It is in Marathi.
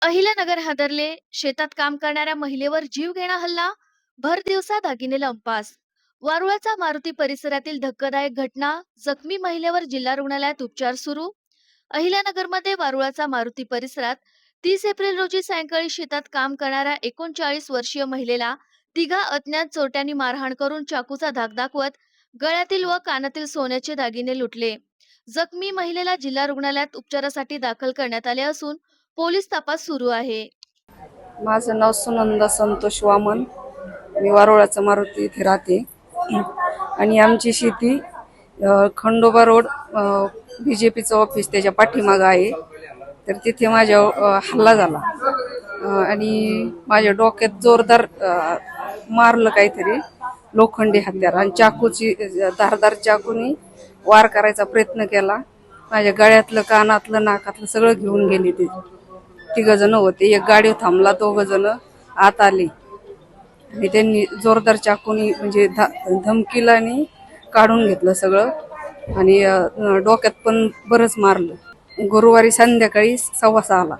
अहिल्यानगर हादरले. शेतात काम करणाऱ्या महिलेवर जीवघेणा हल्ला. भर दिवसा दागिने लंपास. वारुळाचा मारुती परिसरातील धक्कादायक घटना. जखमी महिलेवर जिल्हा रुग्णालयात उपचार सुरू. अहिल्यानगरमध्ये वारुळाचा मारुती परिसरात 30 एप्रिल रोजी सायंकाळी शेतात काम करणाऱ्या 39 वर्षीय महिलेला तिघा अज्ञात चोरट्यांनी मारहाण करून चाकूचा धाक दाखवत गळ्यातील व कानातील सोन्याचे दागिने लुटले. जखमी महिलेला जिल्हा रुग्णालयात उपचारासाठी दाखल करण्यात आले असून पोलीस तपास सुरू आहे. माझं नाव सुनंदा संतोष वामन. मी वारोळाचं मारुती इथे राहते आणि आमची शेती खंडोबा रोड BJPचं ऑफिस त्याच्या पाठीमागं आहे. तर तिथे माझ्या हल्ला झाला आणि माझ्या डोक्यात जोरदार मारलं काहीतरी लोखंडी हत्यार आणि चाकूची धारदार चाकूनी वार करायचा प्रयत्न केला. माझ्या गळ्यातलं कानातलं नाकातलं सगळं घेऊन गेले ते. 3 जण होते. एक गाडीवर थांबला, 2 जण आत आले आणि त्यांनी जोरदार चाकूनी म्हणजे धमकीला आणि काढून घेतलं सगळं आणि डोक्यात पण बरंच मारलं. गुरुवारी संध्याकाळी 6:15 ला